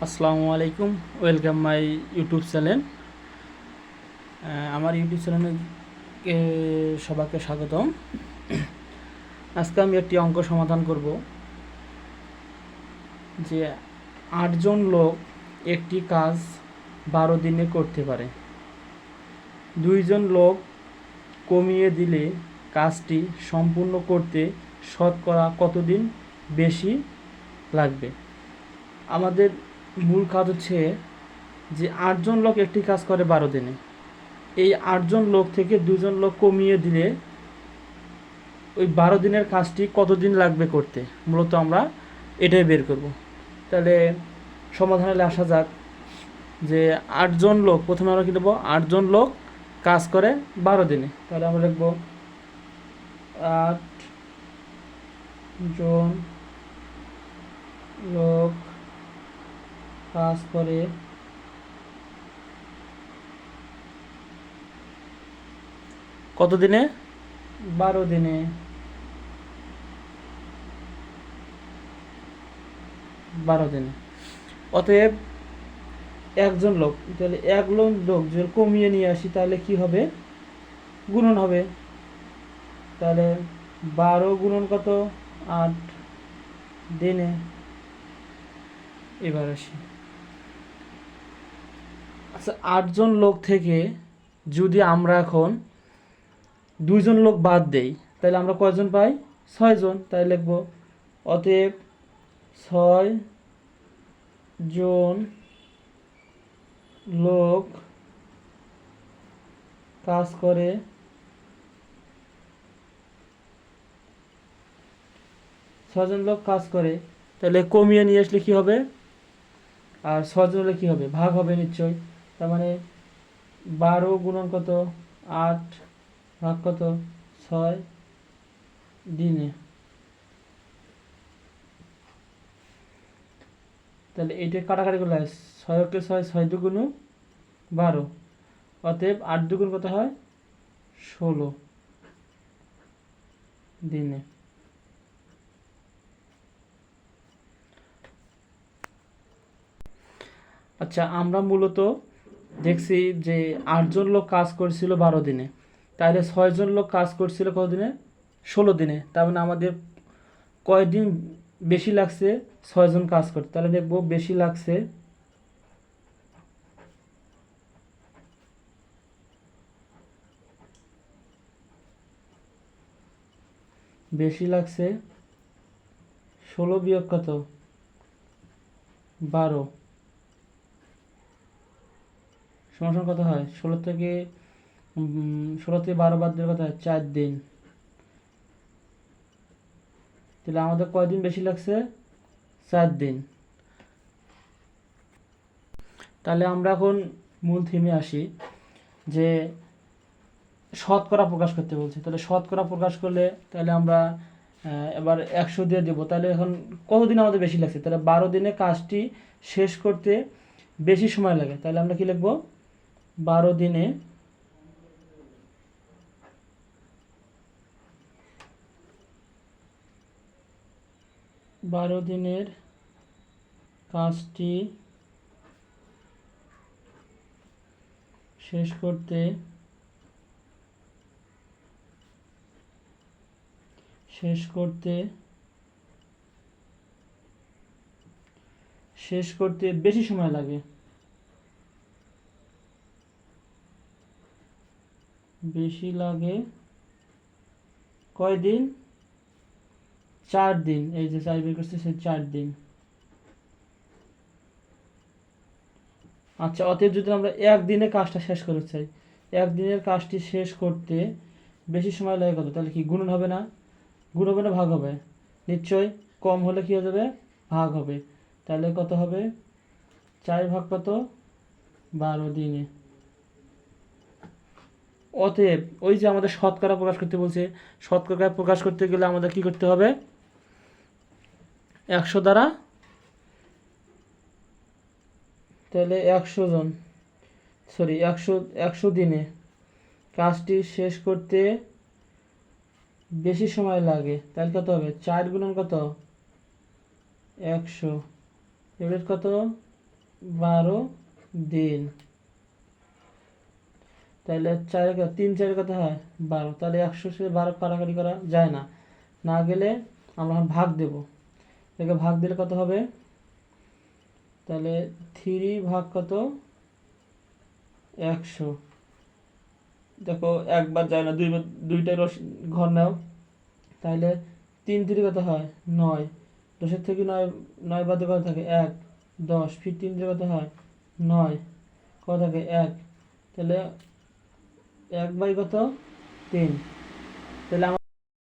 আসসালামু আলাইকুম, welcome my YouTube channel. আমার ইউটিউব চ্যানেলে সবাইকে স্বাগতম। আজকে আমি একটি অঙ্ক সমাধান করব যে 8 জন লোক একটি কাজ 12 দিনে করতে পারে। 2 জন লোক কমিয়ে দিলে কাজটি সম্পূর্ণ করতে শতকরা কতদিন বেশি লাগবে? আমাদের মূল কাজ হচ্ছে যে 8 জন লোক একটি কাজ করে 12 দিনে। এই 8 জন লোক থেকে 2 জন লোক কমিয়ে দিলে ওই 12 দিনের কাজটি কতদিন লাগবে করতে, মূলত আমরা এটাই বের করব। তাহলে সমাধানে আসা যাক যে 8 জন লোক, প্রথমে আমরা কী নেব, 8 জন লোক কাজ করে 12 দিনে। তাহলে আমরা লিখব 8 জন লোক কাজ করে কতদিনে? 12 দিনে। অতএব 1 জন লোক, তাহলে 1 লোক যদি কমিয়ে নিয়ে আসি তাহলে কি হবে? গুণন হবে। তাহলে 12 গুণন কত? 8 দিনে। এবার আসি, আচ্ছা 8 জন লোক থেকে যদি আমরা এখন 2 জন লোক বাদ দেই তাহলে আমরা কয়জন পাই? 6 জন। তাই লিখব অতএব 6 জন লোক কাজ করে 6 জন লোক কাজ করে। তাহলে কমিয়ে নিয়ে আসলে কি হবে? আর 6 জন হলে কী হবে? ভাগ হবে নিশ্চয়। তার মানে 12 গুণন কত? 8 ভাগ কত? 6 দিনে। তাহলে এইটা কাটাকাটি করলে 6 6 6 দুগুণ 12। অতএব 8 দুগুণ কত হয়? 16 দিনে। আচ্ছা, আমরা মূলত দেখছি যে 8 জন লোক কাজ করছিল 12 দিনে, তাহলে 6 জন লোক কাজ করছিল কতদিনে? 16 দিনে। তার মানে আমাদের কয়দিন বেশি লাগছে 6 জন কাজ করতে? তাহলে দেখব বেশি লাগছে, বেশি লাগছে 16 বিয়োগ কত? 12 সমান কত হয়? 16 থেকে 12 বাদ দিলে কত হয়? 4 দিন। তাহলে আমাদের কয়দিন বেশি লাগছে? 4 দিন। তাহলে আমরা এখন মূল থিমে আসি যে শতকরা প্রকাশ করতে বলছি। তাহলে শতকরা প্রকাশ করলে তাহলে আমরা এবার 100 দিয়ে দেবো। তাহলে এখন কতদিন আমাদের বেশি লাগছে? তাহলে 12 দিনে কাজটি শেষ করতে বেশি সময় লাগে। তাহলে আমরা কি লিখবো? 12 দিনে 12 দিনের কাজটি শেষ করতে বেশি সময় লাগে। বেশি লাগে কয়দিন? 4 দিন। এই যে 4 বের করছে, সে 4 দিন। আচ্ছা, অতএব যদি আমরা একদিনে কাজটা শেষ করতে চাই, একদিনের কাজটি শেষ করতে বেশি সময় লাগে কত? তাহলে কি গুণন হবে না? গুণ হবে না ভাগ হবে? নিশ্চয়। কম হলে কি হয়ে যাবে? ভাগ হবে। তাহলে কত হবে? 4 ভাগ কত? 12 দিনে। অতএব ওই যে আমাদের শতকরা প্রকাশ করতে বলছে, শতকরা প্রকাশ করতে গেলে আমাদের কি করতে হবে? 100 দ্বারা, তাহলে 100 জন, সরি 100 দিনে কাজটি শেষ করতে বেশি সময় লাগে। তাহলে কত হবে? 4 গুণন কত? 100। এবার কত? 12 দিন। তাহলে 3 4 কত হয় 12। তাহলে 100 সে 12 কাটাকাটি করা যায় না, না গেলে আমরা ভাগ দেব। এটাকে ভাগ দিলে কত হবে? তাহলে 3 ভাগ কত 100। দেখো একবার যায় না, দুইটা ঘর নাও। তাহলে 3 3 কত হয় 9। 10 থেকে 9 বাদে কত থাকে 1, 10 ফির 3 দিয়ে কত হয় 9, কত থাকে 1। তাহলে 1 বাই কত 3। তাহলে